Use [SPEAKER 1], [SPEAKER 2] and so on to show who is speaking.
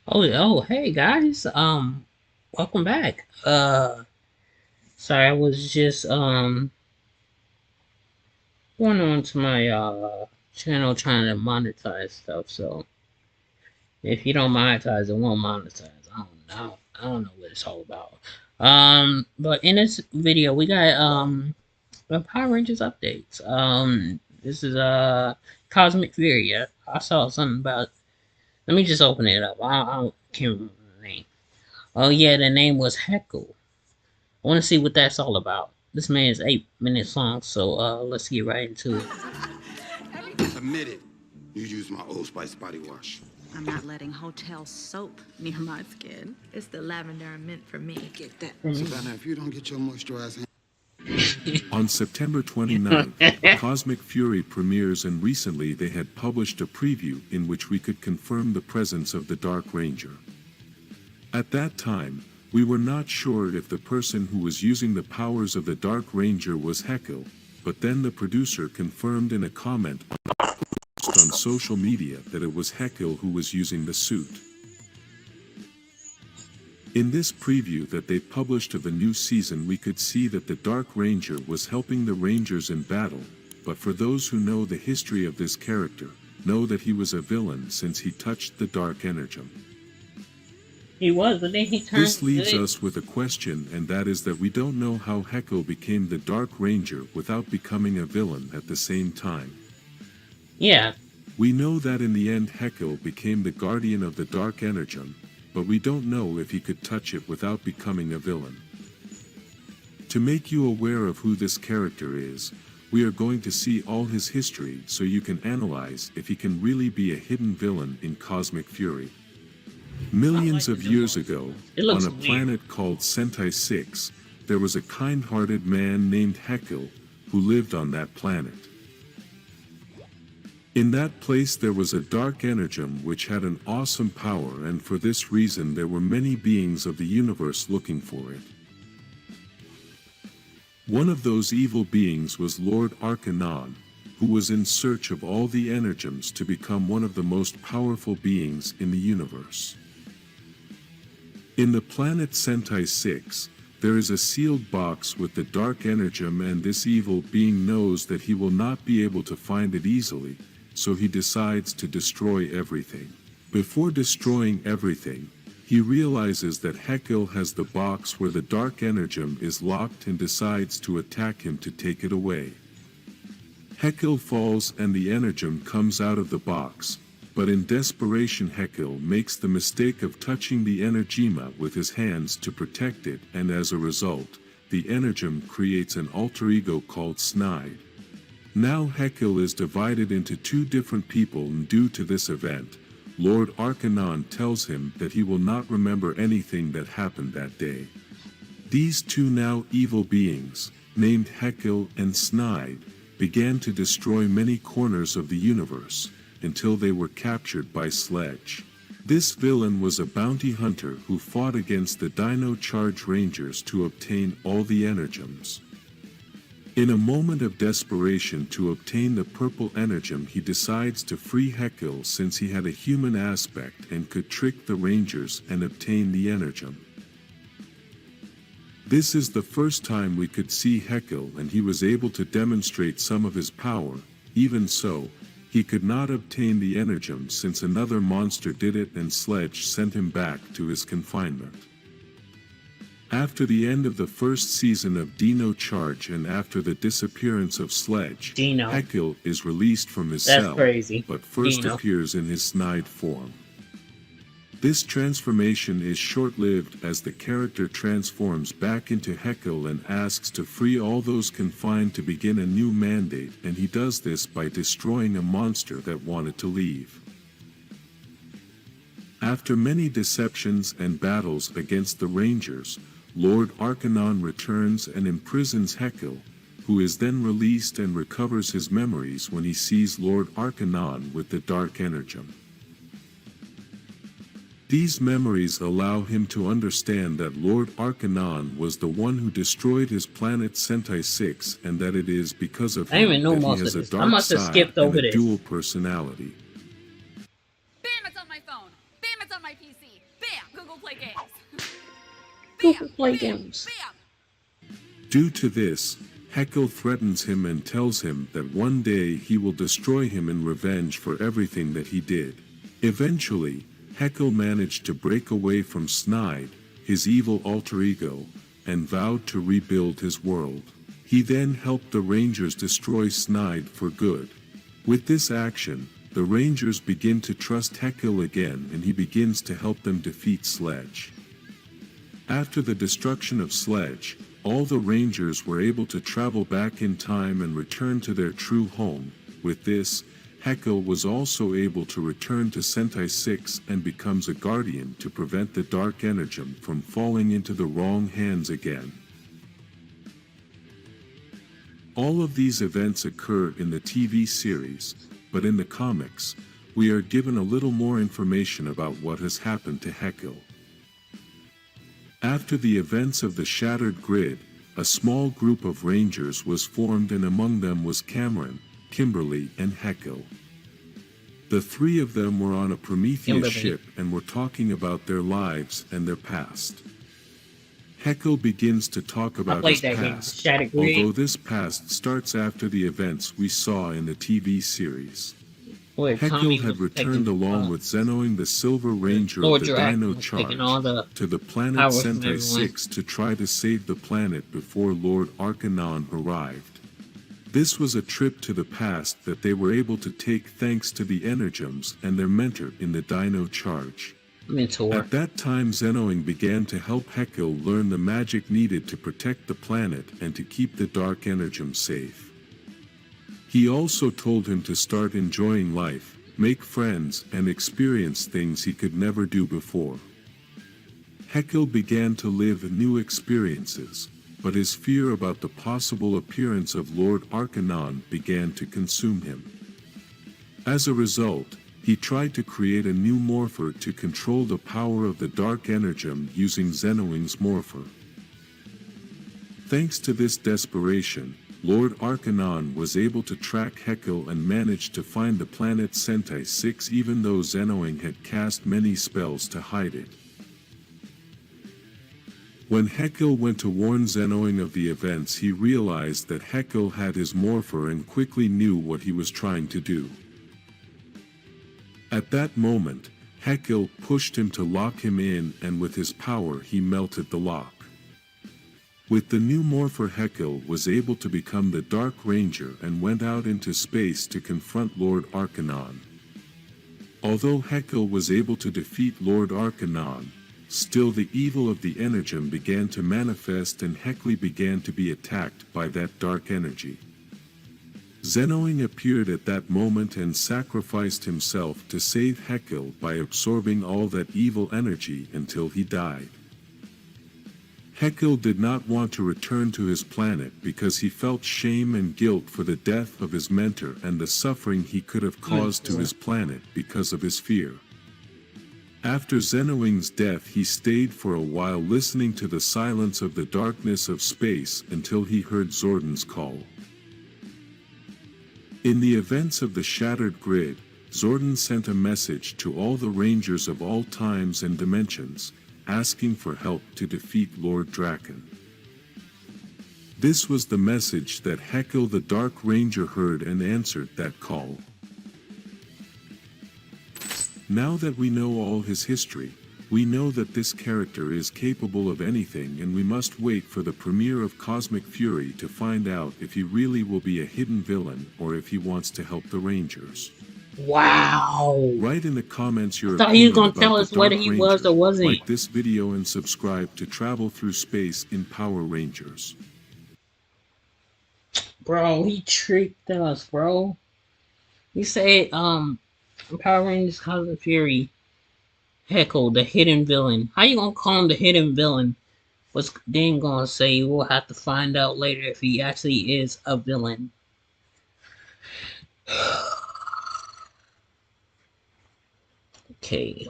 [SPEAKER 1] Hey guys. Welcome back. Sorry, I was just going on to my channel trying to monetize stuff. So if you don't monetize, it won't monetize. I don't know. I don't know what it's all about. But in this video, we got the Power Rangers updates. This is Cosmic Fury. I saw something about. Let me just open it up. I can't remember the name. Oh yeah, the name was Heckle. I want to see what that's all about. This man is 8 minutes long, so let's get right into it.
[SPEAKER 2] Admit it. You use my Old Spice body wash.
[SPEAKER 3] I'm not letting hotel soap near my skin. It's the lavender and mint for me. Get that.
[SPEAKER 2] Savannah, if you don't get your moisturizing.
[SPEAKER 4] On September 29th, Cosmic Fury premieres, and recently they had published a preview in which we could confirm the presence of the Dark Ranger. At that time, we were not sure if the person who was using the powers of the Dark Ranger was Heckle, but then the producer confirmed in a comment on social media that it was Heckle who was using the suit. In this preview that they published of the new season, we could see that the Dark Ranger was helping the Rangers in battle, but for those who know the history of this character, know that he was a villain since he touched the Dark Energem.
[SPEAKER 1] He was, but then he turned.
[SPEAKER 4] This leaves us with a question, and that is that we don't know how Heckle became the Dark Ranger without becoming a villain at the same time.
[SPEAKER 1] Yeah.
[SPEAKER 4] We know that in the end Heckle became the guardian of the Dark Energem, but we don't know if he could touch it without becoming a villain. To make you aware of who this character is, we are going to see all his history so you can analyze if he can really be a hidden villain in Cosmic Fury. Millions of years ago, on a planet called Sentai 6, there was a kind-hearted man named Heckle who lived on that planet. In that place there was a Dark Energem which had an awesome power, and for this reason there were many beings of the universe looking for it. One of those evil beings was Lord Arcanon, who was in search of all the Energems to become one of the most powerful beings in the universe. In the planet Sentai 6, there is a sealed box with the Dark Energem, and this evil being knows that he will not be able to find it easily, so he decides to destroy everything. Before destroying everything, he realizes that Heckle has the box where the Dark Energem is locked and decides to attack him to take it away. Heckle falls and the Energem comes out of the box, but in desperation Heckle makes the mistake of touching the Energema with his hands to protect it, and as a result, the Energem creates an alter ego called Snide. Now Heckle is divided into two different people, and due to this event, Lord Arcanon tells him that he will not remember anything that happened that day. These two now evil beings, named Heckle and Snide, began to destroy many corners of the universe, until they were captured by Sledge. This villain was a bounty hunter who fought against the Dino Charge Rangers to obtain all the Energems. In a moment of desperation to obtain the purple Energem, he decides to free Heckle since he had a human aspect and could trick the Rangers and obtain the Energem. This is the first time we could see Heckle, and he was able to demonstrate some of his power. Even so, he could not obtain the Energem since another monster did it, and Sledge sent him back to his confinement. After the end of the first season of Dino Charge and after the disappearance of Sledge, Heckle is released from his cell, but first appears in his Snide form. This transformation is short-lived as the character transforms back into Heckle and asks to free all those confined to begin a new mandate, and he does this by destroying a monster that wanted to leave. After many deceptions and battles against the Rangers, Lord Arcanon returns and imprisons Heckle, who is then released and recovers his memories when he sees Lord Arcanon with the Dark Energem. These memories allow him to understand that Lord Arcanon was the one who destroyed his planet Sentai 6, and that it is because of him that he has a dark side and a dual personality.
[SPEAKER 5] Bam! It's on my phone. Bam! It's on my PC.
[SPEAKER 1] play games.
[SPEAKER 4] Due to this, Heckle threatens him and tells him that one day he will destroy him in revenge for everything that he did. Eventually, Heckle managed to break away from Snide, his evil alter ego, and vowed to rebuild his world. He then helped the Rangers destroy Snide for good. With this action, the Rangers begin to trust Heckle again and he begins to help them defeat Sledge. After the destruction of Sledge, all the Rangers were able to travel back in time and return to their true home. With this, Heckle was also able to return to Sentai 6 and becomes a guardian to prevent the Dark Energem from falling into the wrong hands again. All of these events occur in the TV series, but in the comics, we are given a little more information about what has happened to Heckle. After the events of the Shattered Grid, a small group of Rangers was formed and among them was Cameron, Kimberly and Heckle. The three of them were on a Prometheus ship and were talking about their lives and their past. Heckle begins to talk about his past, although this past starts after the events we saw in the TV series. Heckle had returned along with Zenoing the Silver Ranger of the Dino Charge to the planet Sentai 6 to try to save the planet before Lord Arcanon arrived. This was a trip to the past that they were able to take thanks to the Energems and their mentor in the Dino Charge. At that time Zenoing began to help Heckle learn the magic needed to protect the planet and to keep the Dark Energem safe. He also told him to start enjoying life, make friends, and experience things he could never do before. Heckle began to live new experiences, but his fear about the possible appearance of Lord Arcanon began to consume him. As a result, he tried to create a new morpher to control the power of the Dark Energem using Zenoing's morpher. Thanks to this desperation, Lord Arcanon was able to track Heckle and managed to find the planet Sentai 6 even though Zenoing had cast many spells to hide it. When Heckle went to warn Zenoing of the events, he realized that Heckle had his morpher and quickly knew what he was trying to do. At that moment, Heckle pushed him to lock him in and with his power he melted the lock. With the new morpher, Heckle was able to become the Dark Ranger and went out into space to confront Lord Arcanon. Although Heckle was able to defeat Lord Arcanon, still the evil of the Energem began to manifest and Heckle began to be attacked by that dark energy. Zenoing appeared at that moment and sacrificed himself to save Heckle by absorbing all that evil energy until he died. Heckle did not want to return to his planet because he felt shame and guilt for the death of his mentor and the suffering he could have caused to his planet because of his fear. After Zenoing's death, he stayed for a while listening to the silence of the darkness of space until he heard Zordon's call. In the events of the Shattered Grid, Zordon sent a message to all the Rangers of all times and dimensions, asking for help to defeat Lord Draken. This was the message that Heckle the Dark Ranger heard and answered that call. Now that we know all his history, we know that this character is capable of anything and we must wait for the premiere of Cosmic Fury to find out if he really will be a hidden villain or if he wants to help the Rangers.
[SPEAKER 1] Wow.
[SPEAKER 4] Write in the comments your
[SPEAKER 1] I thought
[SPEAKER 4] opinion
[SPEAKER 1] he was gonna
[SPEAKER 4] about
[SPEAKER 1] tell
[SPEAKER 4] the
[SPEAKER 1] us
[SPEAKER 4] Dark
[SPEAKER 1] whether he
[SPEAKER 4] Ranger.
[SPEAKER 1] was or wasn't.
[SPEAKER 4] Like this video and subscribe to travel through space in Power Rangers.
[SPEAKER 1] Bro, he tricked us, bro. He said, Power Rangers Cosmic Fury, Heckle, the hidden villain. How you gonna call him the hidden villain? What's then gonna say? We'll have to find out later if he actually is a villain. Okay.